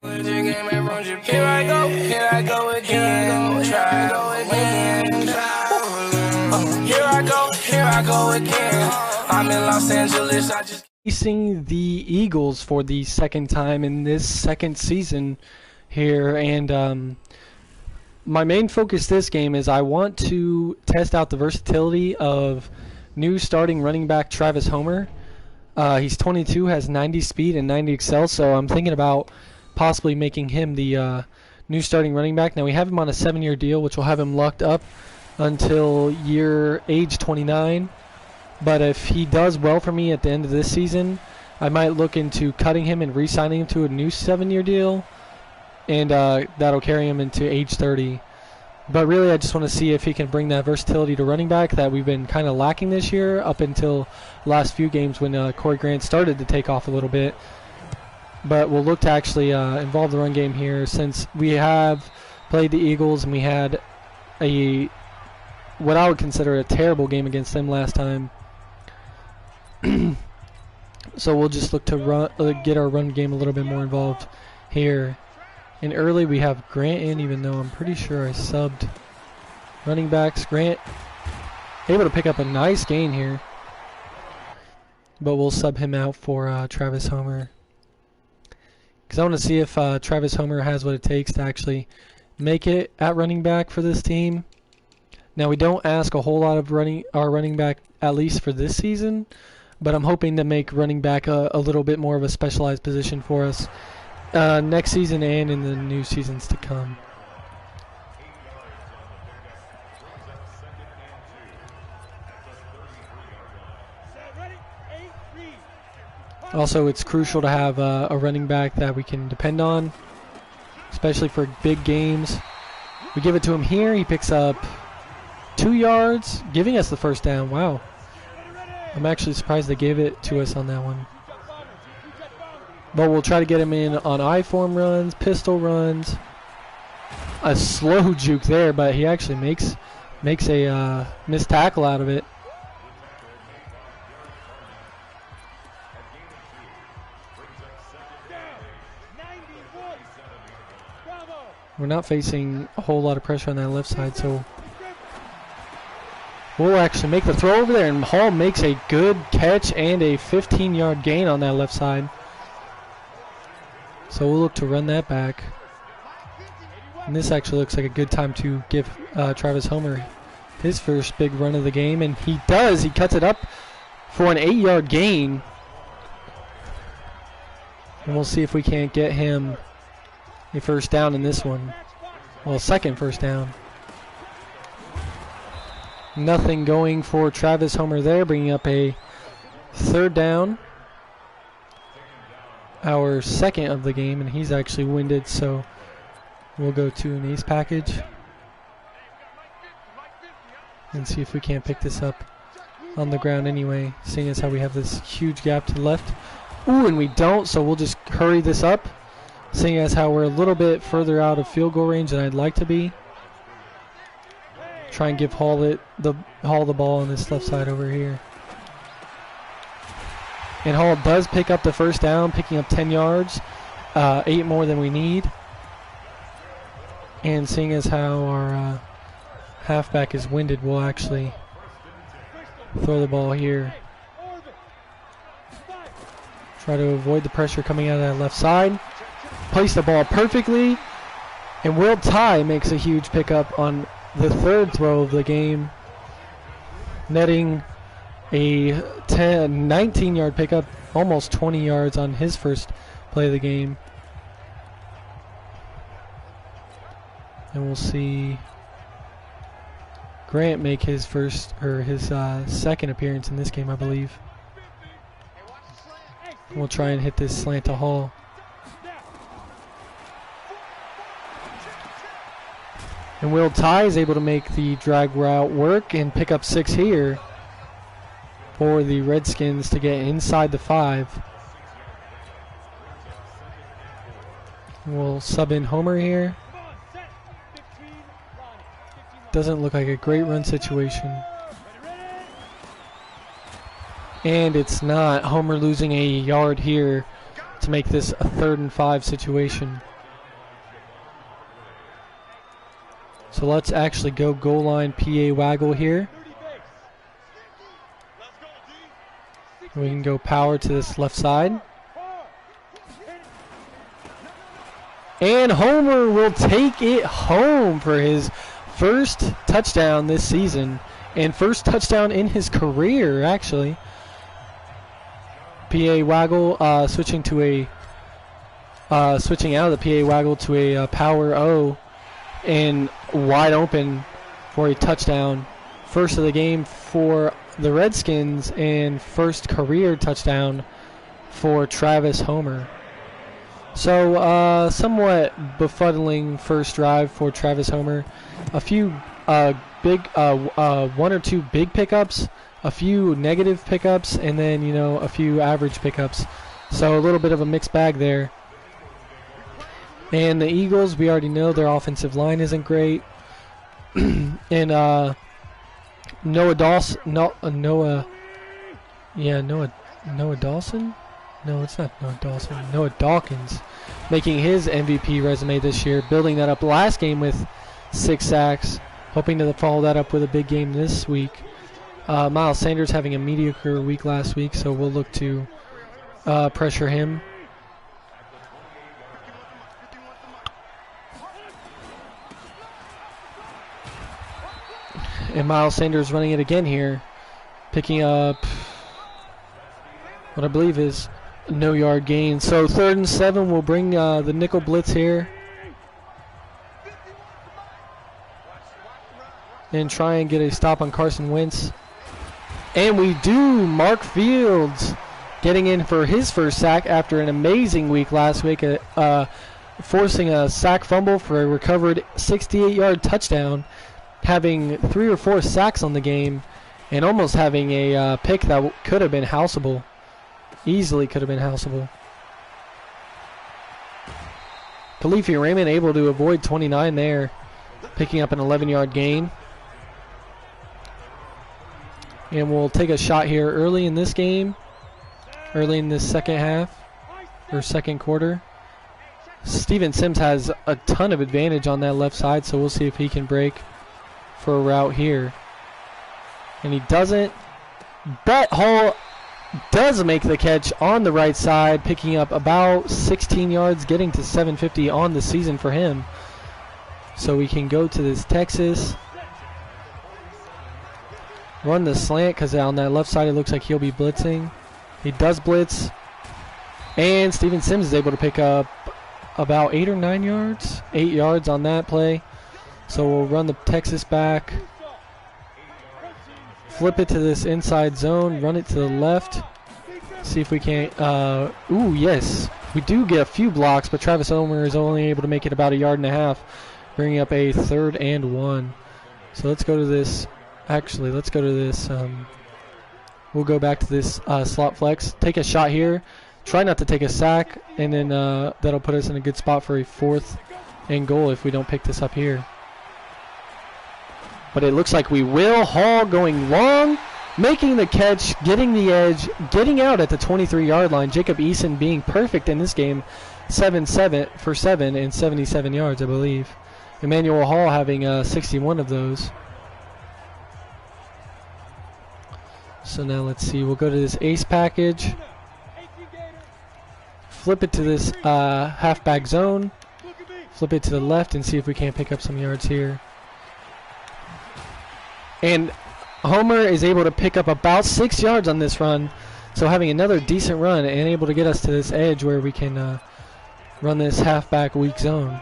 Here I go again, here I go again. I'm in Los Angeles, I just facing the Eagles for the second time in this second season here, and my main focus this game is I want to test out the versatility of new starting running back Travis Homer. He's 22, has 90 speed and 90 excel, so I'm thinking about possibly making him the new starting running back. Now we have him on a 7-year deal, which will have him locked up until age 29. But if he does well for me at the end of this season, I might look into cutting him and re-signing him to a new 7-year deal, and that'll carry him into age 30. But really, I just want to see if he can bring that versatility to running back that we've been kind of lacking this year up until the last few games when Corey Grant started to take off a little bit. But we'll look to actually involve the run game here, since we have played the Eagles and we had what I would consider a terrible game against them last time. So we'll just look to get our run game a little bit more involved here. And early we have Grant in, even though I'm pretty sure I subbed running backs. Grant able to pick up a nice gain here, but we'll sub him out for Travis Homer, because I want to see if Travis Homer has what it takes to actually make it at running back for this team. Now we don't ask a whole lot of our running back, at least for this season, but I'm hoping to make running back a little bit more of a specialized position for us next season and in the new seasons to come. Also, it's crucial to have a running back that we can depend on, especially for big games. We give it to him here. He picks up 2 yards, giving us the first down. Wow. I'm actually surprised they gave it to us on that one. But we'll try to get him in on I-form runs, pistol runs. A slow juke there, but he actually makes a missed tackle out of it. We're not facing a whole lot of pressure on that left side, so we'll actually make the throw over there, and Hall makes a good catch and a 15-yard gain on that left side. So we'll look to run that back. And this actually looks like a good time to give Travis Homer his first big run of the game, and he does. He cuts it up for an 8-yard gain. And we'll see if we can't get him a first down in this one. Well, second first down. Nothing going for Travis Homer there, bringing up a third down. Our second of the game, and he's actually winded, so we'll go to an ace package and see if we can't pick this up on the ground anyway, seeing as how we have this huge gap to the left. Ooh, and we don't, so we'll just hurry this up, seeing as how we're a little bit further out of field goal range than I'd like to be. Try and give Hall the ball on this left side over here. And Hall does pick up the first down, picking up 10 yards, 8 more than we need. And seeing as how our halfback is winded, we'll actually throw the ball here. Try to avoid the pressure coming out of that left side. Place the ball perfectly. And Will Ty makes a huge pickup on the third throw of the game, netting a 19-yard pickup, almost 20 yards on his first play of the game. And we'll see Grant make his second appearance in this game, I believe. We'll try and hit this slant to Hall. And Will Ty is able to make the drag route work and pick up 6 here for the Redskins to get inside the 5. We'll sub in Homer here. Doesn't look like a great run situation. And it's not. Homer losing a yard here to make this a 3rd and 5 situation. So let's actually go goal line PA waggle here. We can go power to this left side. And Homer will take it home for his first touchdown this season. And first touchdown in his career, actually. PA waggle switching out of the PA waggle to a power O. And wide open for a touchdown. First of the game for the Redskins and first career touchdown for Travis Homer. So somewhat befuddling first drive for Travis Homer. A few big, 1 or 2 big pickups, a few negative pickups, and then, you know, a few average pickups. So a little bit of a mixed bag there. And the Eagles, we already know their offensive line isn't great. And Noah Dawson, Noah Dawson? No, it's not Noah Dawson. Noah Dawkins making his MVP resume this year, building that up last game with 6 sacks, hoping to follow that up with a big game this week. Miles Sanders having a mediocre week last week, so we'll look to pressure him. And Miles Sanders running it again here, picking up what I believe is a no-yard gain. So 3rd and 7, we'll bring the nickel blitz here and try and get a stop on Carson Wentz. And we do. Mark Fields getting in for his first sack after an amazing week last week, forcing a sack fumble for a recovered 68-yard touchdown, having 3 or 4 sacks on the game, and almost having a pick that could have been houseable. Easily could have been houseable. Khalifi Raymond able to avoid 29 there, picking up an 11-yard gain. And we'll take a shot here early in this game, early in this second half, or second quarter. Steven Sims has a ton of advantage on that left side, so we'll see if he can break for a route here. And he doesn't. Brett Hall does make the catch on the right side, picking up about 16 yards, getting to 750 on the season for him. So we can go to this Texas. Run the slant, because on that left side it looks like he'll be blitzing. He does blitz. And Steven Sims is able to pick up about 8 or 9 yards. 8 yards on that play. So we'll run the Texas back. Flip it to this inside zone. Run it to the left. See if we can't. Ooh, yes. We do get a few blocks, but Travis Homer is only able to make it about 1.5 yards, bringing up a 3rd and 1. So let's go to this. Actually, let's go to this. We'll go back to this slot flex. Take a shot here. Try not to take a sack, and then that'll put us in a good spot for a 4th and goal if we don't pick this up here. But it looks like we will. Hall going long, making the catch, getting the edge, getting out at the 23-yard line. Jacob Eason being perfect in this game, 7 for 7 and 77 yards, I believe. Emmanuel Hall having 61 of those. So now let's see. We'll go to this ace package. Flip it to this halfback zone. Flip it to the left and see if we can't pick up some yards here. And Homer is able to pick up about 6 yards on this run. So having another decent run and able to get us to this edge where we can run this halfback weak zone.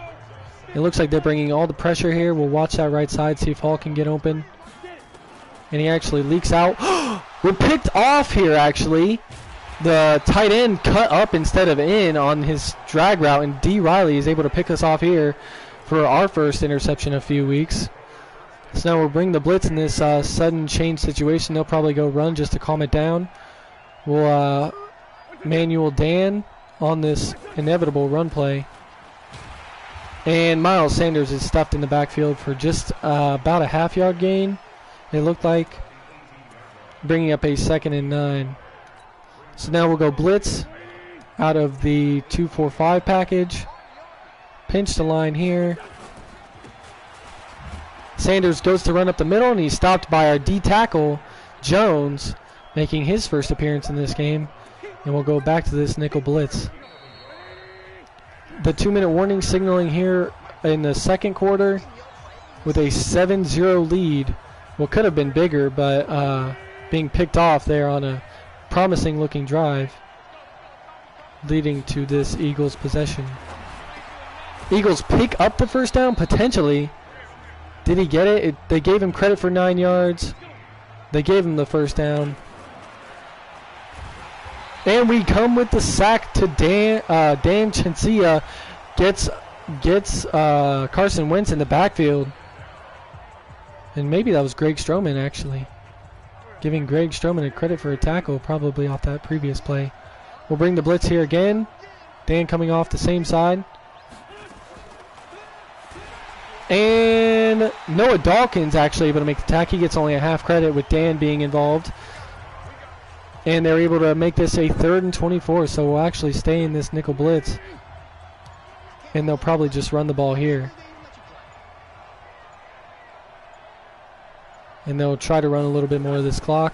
It looks like they're bringing all the pressure here. We'll watch that right side, see if Hall can get open. And he actually leaks out. We're picked off here, actually. The tight end cut up instead of in on his drag route, and D. Riley is able to pick us off here for our first interception in a few weeks. So now we'll bring the blitz in this sudden change situation. They'll probably go run just to calm it down. We'll manual Dan on this inevitable run play. And Miles Sanders is stuffed in the backfield for just about a half-yard gain, it looked like, bringing up a 2nd and 9. So now we'll go blitz. out of the 2-4-5 package. Pinch the line here. Sanders goes to run up the middle, and he's stopped by our D tackle, Jones, making his first appearance in this game. And we'll go back to this nickel blitz. The 2-minute warning signaling here in the second quarter with a 7-0 lead. Well, could have been bigger, but being picked off there on a promising looking drive, leading to this Eagles possession. Eagles pick up the first down, potentially. Did he get it? They gave him credit for 9 yards. They gave him the first down. And we come with the sack to Dan Chancia. Gets Carson Wentz in the backfield. And maybe that was Greg Stroman, actually. Giving Greg Stroman a credit for a tackle, probably off that previous play. We'll bring the blitz here again. Dan coming off the same side. And Noah Dawkins actually able to make the tack. He gets only a half credit with Dan being involved. And they're able to make this a 3rd and 24, so we'll actually stay in this nickel blitz. And they'll probably just run the ball here. And they'll try to run a little bit more of this clock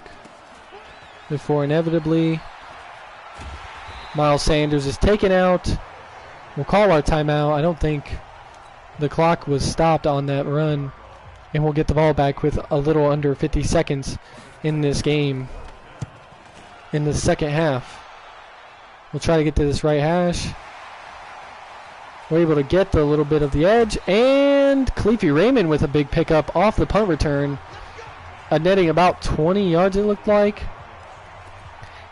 before inevitably Miles Sanders is taken out. We'll call our timeout. I don't think the clock was stopped on that run. And we'll get the ball back with a little under 50 seconds in this game. In the second half. We'll try to get to this right hash. We're able to get the little bit of the edge. And Khalifi Raymond with a big pickup off the punt return. Netting about 20 yards it looked like.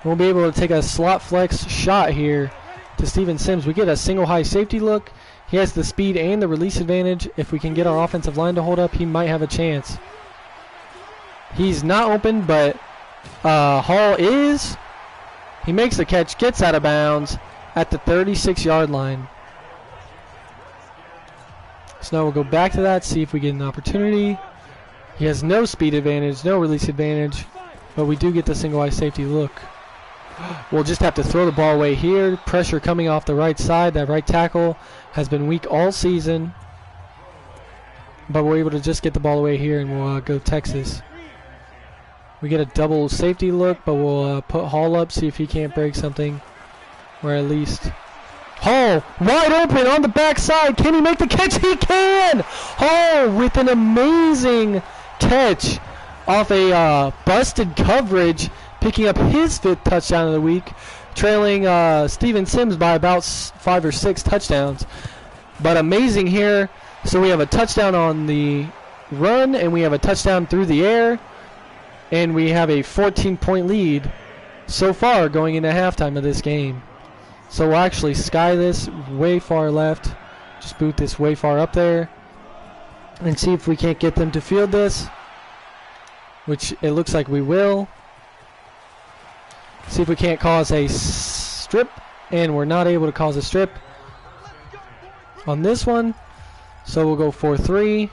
We'll be able to take a slot flex shot here to Steven Sims. We get a single high safety look. He has the speed and the release advantage. If we can get our offensive line to hold up, he might have a chance. He's not open, but Hall is. He makes the catch, gets out of bounds at the 36-yard line. So now we'll go back to that, see if we get an opportunity. He has no speed advantage, no release advantage, but we do get the single high safety look. We'll just have to throw the ball away here. Pressure coming off the right side. That right tackle has been weak all season. But we're able to just get the ball away here, and we'll go Texas. We get a double safety look, but we'll put Hall up, see if he can't break something. Or at least... Hall, wide open on the backside. Can he make the catch? He can! Hall with an amazing catch off a busted coverage, picking up his 5th touchdown of the week, trailing Steven Sims by about 5 or 6 touchdowns. But amazing here. So we have a touchdown on the run, and we have a touchdown through the air, and we have a 14-point lead so far going into halftime of this game. So we'll actually sky this way far left, just boot this way far up there, and see if we can't get them to field this, which it looks like we will. See if we can't cause a strip, and we're not able to cause a strip on this one. So we'll go 4-3,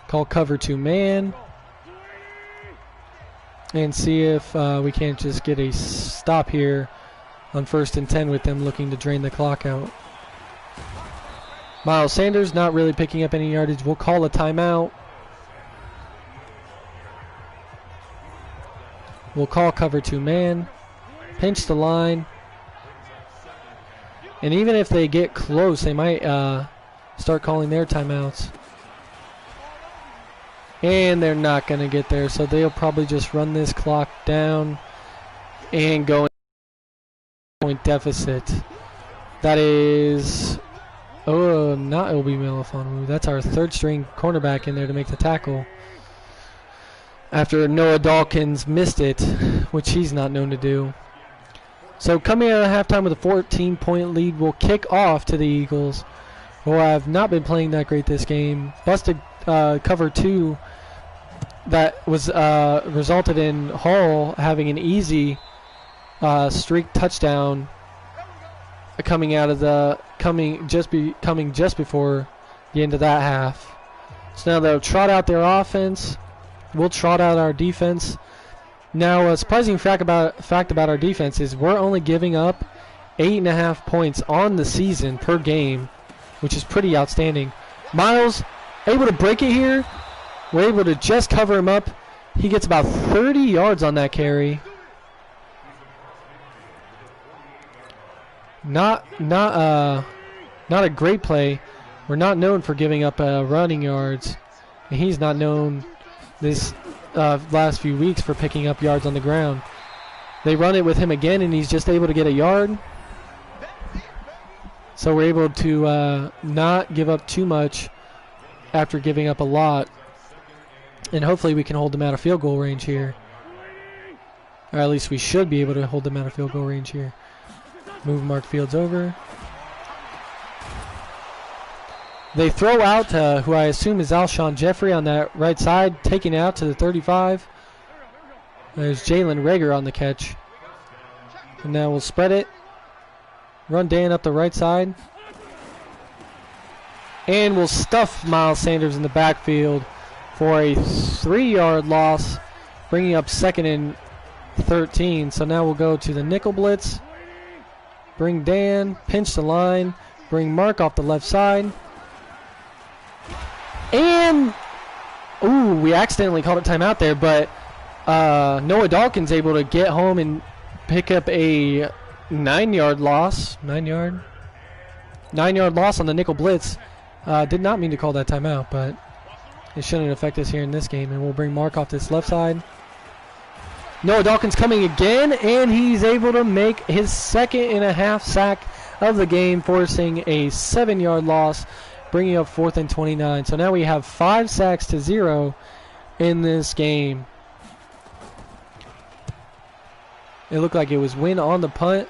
call cover 2 man, and see if we can't just get a stop here on 1st and 10 with them looking to drain the clock out. Miles Sanders not really picking up any yardage. We'll call a timeout. We'll call cover 2 man, pinch the line, and even if they get close, they might start calling their timeouts. And they're not going to get there, so they'll probably just run this clock down and go point deficit. That is, not Obi Melifonwu. That's our 3rd string cornerback in there to make the tackle. After Noah Dawkins missed it, which he's not known to do. So coming out of halftime with a 14-point lead, we'll kick off to the Eagles, who have not been playing that great this game. Busted cover 2 that was resulted in Hall having an easy streak touchdown coming out of the coming just before the end of that half. So now they'll trot out their offense. We'll trot out our defense. Now, a surprising fact about our defense is we're only giving up 8.5 points on the season per game, which is pretty outstanding. Miles able to break it here. We're able to just cover him up. He gets about 30 yards on that carry. Not a great play. We're not known for giving up running yards. And he's not known this last few weeks for picking up yards on the ground. They run it with him again, and he's just able to get a yard. So we're able to not give up too much after giving up a lot. And hopefully we can hold them out of field goal range here. Or at least we should be able to hold them out of field goal range here. Move Mark Fields over. They throw out who I assume is Alshon Jeffrey on that right side, taking it out to the 35. There's Jalen Rager on the catch. And now we'll spread it. Run Dan up the right side. And we'll stuff Miles Sanders in the backfield for a 3-yard loss, bringing up 2nd and 13. So now we'll go to the nickel blitz. Bring Dan, pinch the line, bring Mark off the left side. And, ooh, we accidentally called a timeout there, but Noah Dawkins able to get home and pick up a 9-yard loss. 9-yard loss on the nickel blitz. Did not mean to call that timeout, but it shouldn't affect us here in this game. And we'll bring Mark off this left side. Noah Dawkins coming again, and he's able to make his 2.5 sack of the game, forcing a 7-yard loss, bringing up 4th and 29. So now we have 5 sacks to 0 in this game. It looked like it was Wynn on the punt.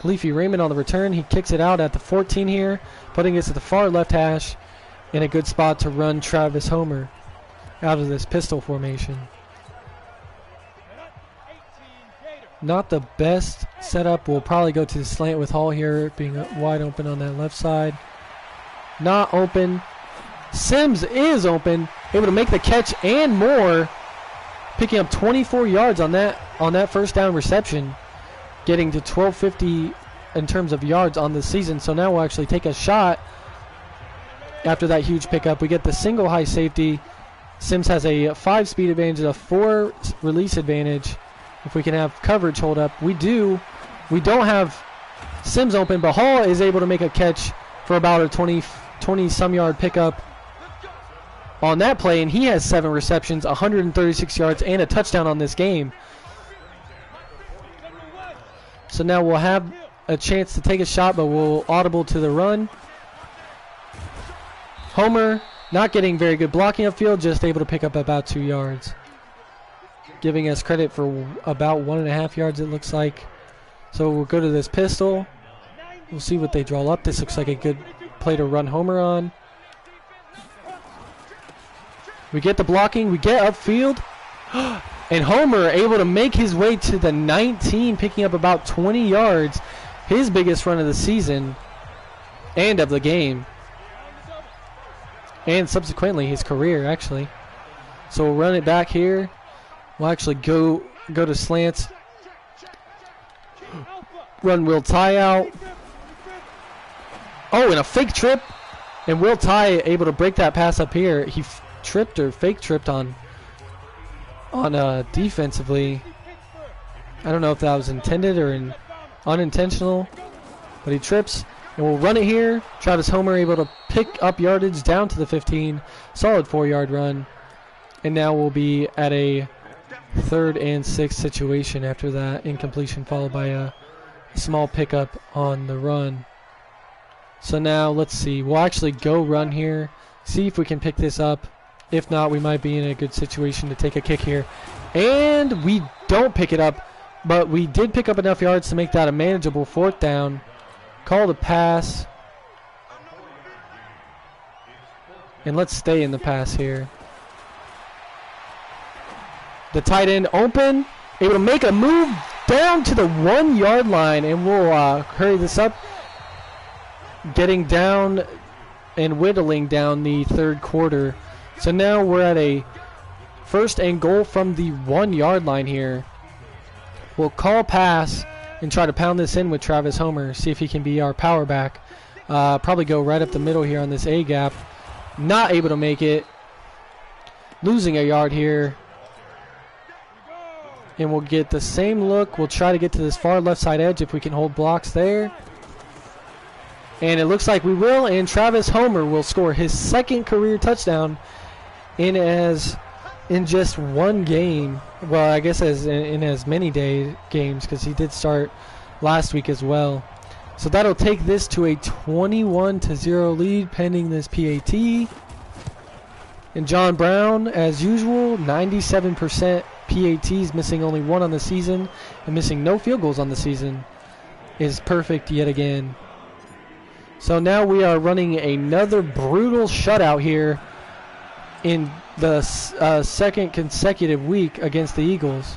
Khalifi Raymond on the return. He kicks it out at the 14 here, putting us at the far left hash in a good spot to run Travis Homer out of this pistol formation. Not the best setup. We'll probably go to the slant with Hall here, being wide open on that left side. Not open. Sims is open, able to make the catch and more, picking up 24 yards on that first down reception, getting to 1250 in terms of yards on the season. So now we'll actually take a shot after that huge pickup. We get the single high safety. Sims has a 5-speed advantage, a 4 release advantage. If we can have coverage hold up, we do. We don't have Sims open, but Hall is able to make a catch for about a 20-some yard pickup on that play, and he has 7 receptions, 136 yards, and a touchdown on this game. So now we'll have a chance to take a shot, but we'll audible to the run. Homer not getting very good blocking upfield, just able to pick up about 2 yards. Giving us credit for about 1.5 yards, it looks like. So we'll go to this pistol. We'll see what they draw up. This looks like a good play to run Homer on. We get the blocking. We get upfield. And Homer able to make his way to the 19, picking up about 20 yards. His biggest run of the season and of the game. And subsequently his career, actually. So we'll run it back here. We'll actually go to slants. Run Will Ty out. Oh, and a fake trip. And Will Ty able to break that pass up here. He tripped or fake tripped on defensively. I don't know if that was intended or unintentional. But he trips. And we'll run it here. Travis Homer able to pick up yardage down to the 15. Solid 4-yard run. And now we'll be at a 3rd and 6 situation after that incompletion, followed by a small pickup on the run. So now let's see. We'll actually go run here, see if we can pick this up. If not, we might be in a good situation to take a kick here. And we don't pick it up, but we did pick up enough yards to make that a manageable 4th down. Call the pass. And let's stay in the pass here. The tight end open, able to make a move down to the 1-yard line, and we'll hurry this up. Getting down and whittling down the 3rd quarter. So now we're at a 1st and goal from the 1-yard line here. We'll call pass and try to pound this in with Travis Homer. See if he can be our power back. Probably go right up the middle here on this A gap. Not able to make it. Losing a yard here. And we'll get the same look. We'll try to get to this far left side edge if we can hold blocks there. And it looks like we will. And Travis Homer will score his second career touchdown in just one game. Well, I guess in as many games, because he did start last week as well. So that'll take this to a 21-0 lead pending this PAT. And John Brown, as usual, 97% PATs, missing only one on the season and missing no field goals on the season, is perfect yet again. So now we are running another brutal shutout here in the second consecutive week against the Eagles.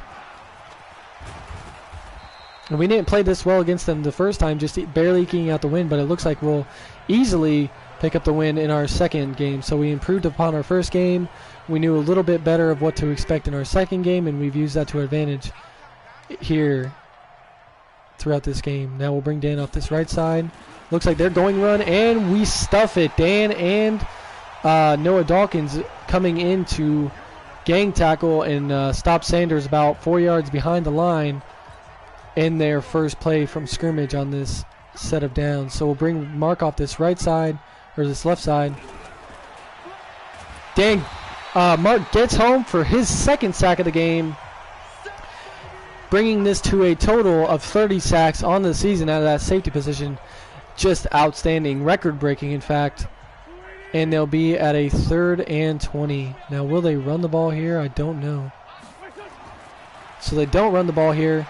And we didn't play this well against them the first time, just barely eking out the win, but it looks like we'll easily pick up the win in our second game. So we improved upon our first game. We knew a little bit better of what to expect in our second game, and we've used that to our advantage here throughout this game. Now we'll bring Dan off this right side. Looks like they're going run, and we stuff it. Dan and Noah Dawkins coming in to gang tackle and stop Sanders about 4 yards behind the line in their first play from scrimmage on this set of downs. So we'll bring Mark off this right side, or this left side. Dan, Mark gets home for his second sack of the game, bringing this to a total of 30 sacks on the season out of that safety position. Just outstanding, record-breaking, in fact. And they'll be at a 3rd and 20. Now, will they run the ball here? I don't know. So they don't run the ball here.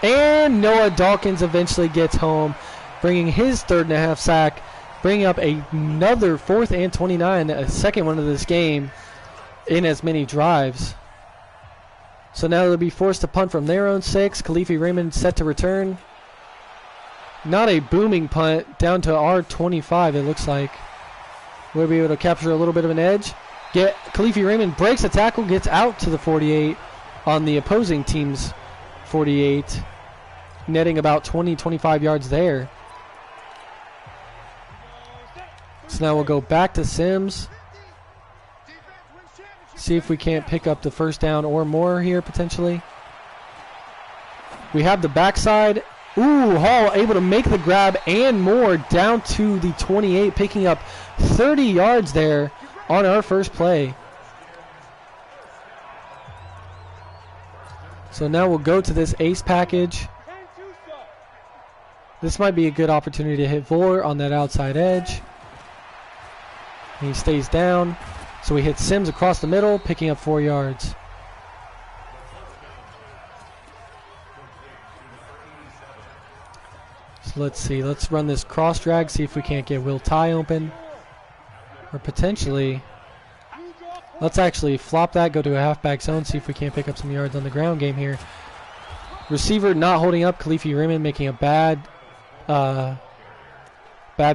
And Noah Dawkins eventually gets home, bringing his 3rd-and-a-half sack, bringing up another 4th and 29, a second one of this game, in as many drives. So now they'll be forced to punt from their own 6. Khalifi Raymond set to return. Not a booming punt, down to our 25, it looks like. We'll be able to capture a little bit of an edge. Khalifi Raymond breaks a tackle, gets out to the 48 on the opposing team's 48, netting about 20-25 yards there. So now we'll go back to Sims. See if we can't pick up the first down or more here potentially. We have the backside. Ooh, Hall able to make the grab and more down to the 28, picking up 30 yards there on our first play. So now we'll go to this ace package. This might be a good opportunity to hit Voller on that outside edge. And he stays down. So we hit Sims across the middle, picking up 4 yards. So let's see. Let's run this cross drag, see if we can't get Will Ty open. Or potentially, let's actually flop that, go to a halfback zone, see if we can't pick up some yards on the ground game here. Receiver not holding up. Khalifi Raymond making a bad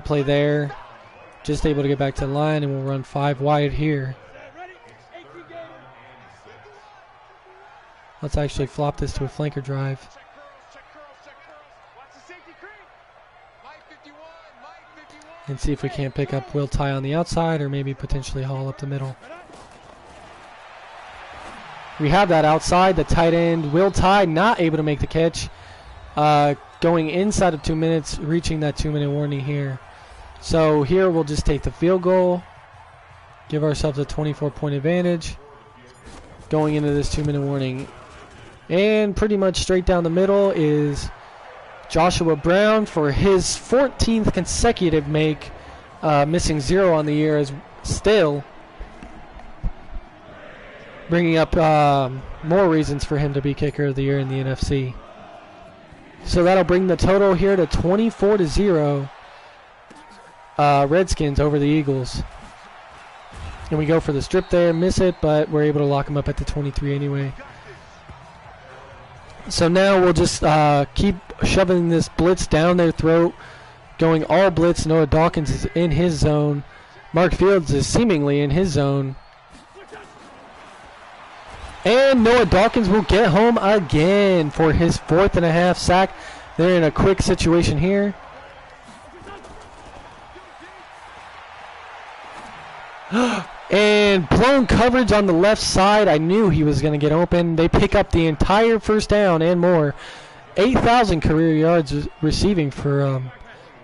play there. Just able to get back to the line, and we'll run 5 wide here. Let's actually flop this to a flanker drive. And see if we can't pick up Will Ty on the outside, or maybe potentially Hall up the middle. We have that outside, the tight end. Will Ty not able to make the catch. Going inside of 2 minutes, reaching that 2-minute warning here. So here we'll just take the field goal, give ourselves a 24-point advantage going into this 2-minute warning. And pretty much straight down the middle is Joshua Brown for his 14th consecutive make, missing 0 on the year, as still bringing up more reasons for him to be kicker of the year in the NFC. So that'll bring the total here to 24-0. Redskins over the Eagles. And we go for the strip there, miss it, but we're able to lock them up at the 23 anyway. So now we'll just keep shoving this blitz down their throat, going all blitz. Noah Dawkins is in his zone. Mark Fields is seemingly in his zone. And Noah Dawkins will get home again for his 4th-and-a-half sack. They're in a quick situation here. And blown coverage on the left side. I knew he was going to get open. They pick up the entire first down and more. 8,000 career yards receiving for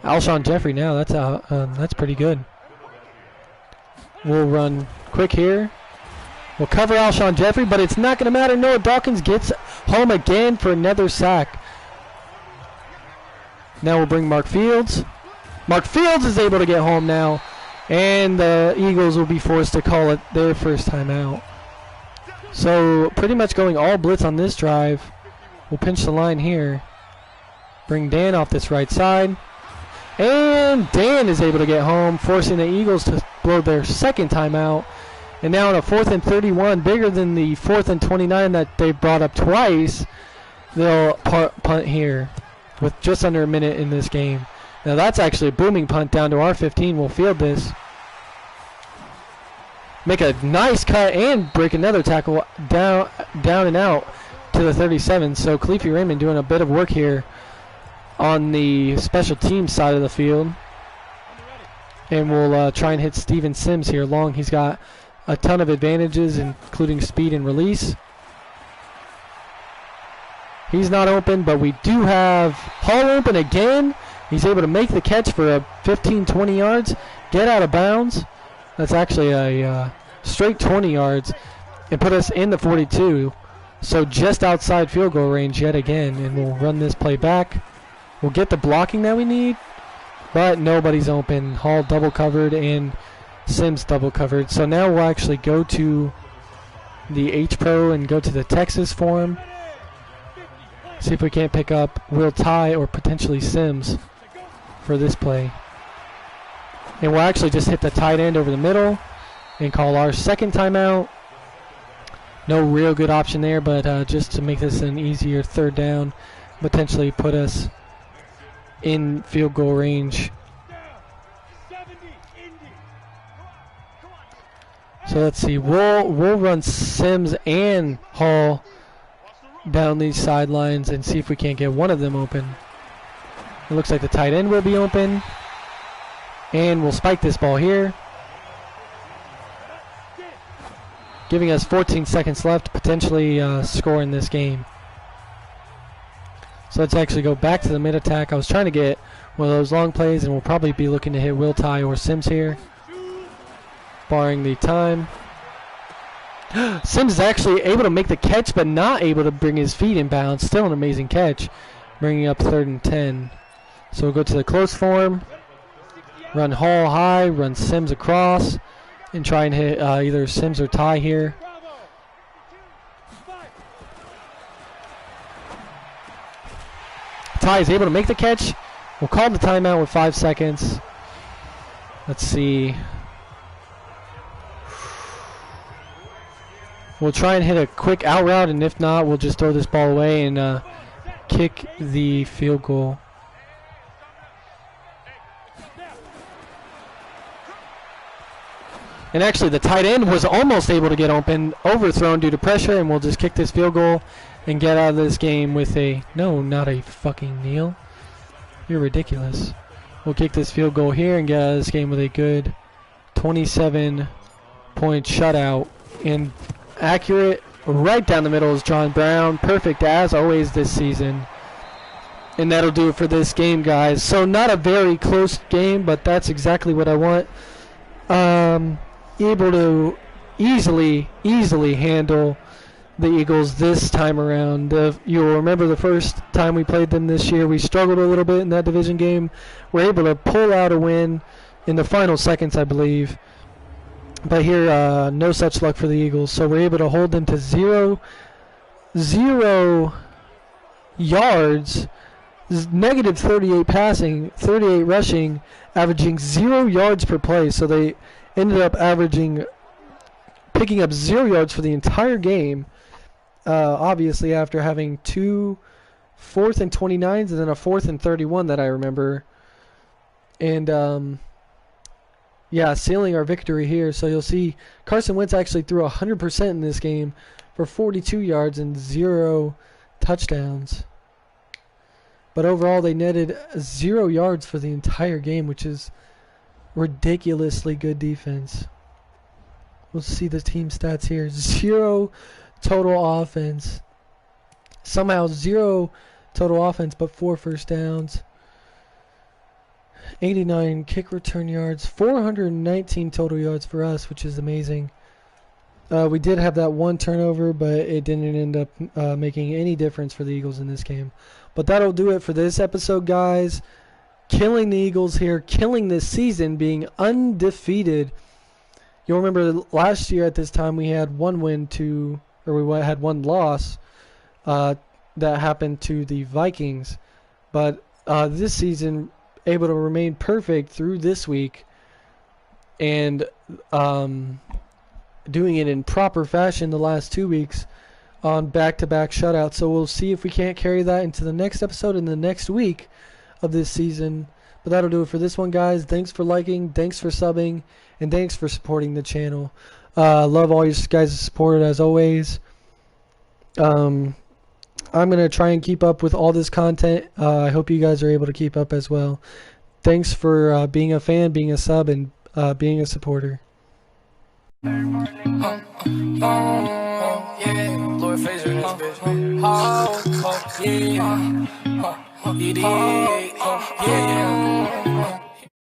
Alshon Jeffrey now. That's pretty good. We'll run quick here. We'll cover Alshon Jeffrey, but it's not going to matter. Noah Dawkins gets home again for another sack. Now we'll bring Mark Fields. Mark Fields is able to get home now, and the Eagles will be forced to call it their first timeout. So pretty much going all blitz on this drive. We'll pinch the line here. Bring Dan off this right side. And Dan is able to get home, forcing the Eagles to blow their second timeout. And now on a 4th-and-31, bigger than the 4th-and-29 that they brought up twice, they'll punt here with just under a minute in this game. Now that's actually a booming punt down to our 15. We'll field this. Make a nice cut and break another tackle down and out to the 37. So Khalifi Raymond doing a bit of work here on the special teams side of the field. And we'll try and hit Steven Sims here long. He's got a ton of advantages, including speed and release. He's not open, but we do have Hall open again. He's able to make the catch for a 15-20 yards, get out of bounds. That's actually a straight 20 yards and put us in the 42. So just outside field goal range yet again, and we'll run this play back. We'll get the blocking that we need, but nobody's open. Hall double covered and Sims double covered. So now we'll actually go to the H-Pro and go to the Texas for him. See if we can't pick up Will Ty or potentially Sims for this play. And we'll actually just hit the tight end over the middle and call our second timeout. No real good option there, but just to make this an easier third down, potentially put us in field goal range. So let's see. We'll run Sims and Hall down these sidelines and see if we can't get one of them open. It looks like the tight end will be open. And we'll spike this ball here. Giving us 14 seconds left, potentially scoring this game. So let's actually go back to the mid attack. I was trying to get one of those long plays, and we'll probably be looking to hit Will Ty or Sims here, barring the time. Sims is actually able to make the catch, but not able to bring his feet in bounds. Still an amazing catch, bringing up 3rd and 10. So we'll go to the close form, run Hall high, run Sims across, and try and hit either Sims or Ty here. Ty is able to make the catch. We'll call the timeout with 5 seconds. Let's see. We'll try and hit a quick out route, and if not, we'll just throw this ball away and kick the field goal. And actually, the tight end was almost able to get open, overthrown due to pressure, and we'll just kick this field goal and get out of this game with a, no, not a fucking kneel. You're ridiculous. We'll kick this field goal here and get out of this game with a good 27-point shutout. And accurate right down the middle is John Brown. Perfect as always this season. And that'll do it for this game, guys. So not a very close game, but that's exactly what I want. Able to easily handle the Eagles this time around. You'll remember the first time we played them this year, we struggled a little bit in that division game. We're able to pull out a win in the final seconds, I believe. But here, no such luck for the Eagles. So we're able to hold them to zero yards, negative 38 passing, 38 rushing, averaging 0 yards per play. So they ended up picking up 0 yards for the entire game. Obviously, after having 2 4th and 29s and then a 4th and 31 that I remember. And yeah, sealing our victory here. So you'll see Carson Wentz actually threw 100% in this game for 42 yards and 0 touchdowns. But overall, they netted 0 yards for the entire game, which is ridiculously good defense. We'll see the team stats here. 0 total offense. Somehow 0 total offense, but 4 first downs. 89 kick return yards. 419 total yards for us, which is amazing. We did have that one turnover, but it didn't end up making any difference for the Eagles in this game. But that'll do it for this episode, guys. Killing the Eagles here, killing this season, being undefeated. You'll remember last year at this time we had we had one loss that happened to the Vikings. But this season, able to remain perfect through this week and doing it in proper fashion the last 2 weeks on back-to-back shutouts. So we'll see if we can't carry that into the next episode in the next week of this season. But that'll do it for this one, guys. Thanks for liking, thanks for subbing, and thanks for supporting the channel. Love all you guys' support as always. I'm going to try and keep up with all this content. I hope you guys are able to keep up as well. Thanks for being a fan, being a sub, and being a supporter. Lord Fraser in this bitch. Yeah.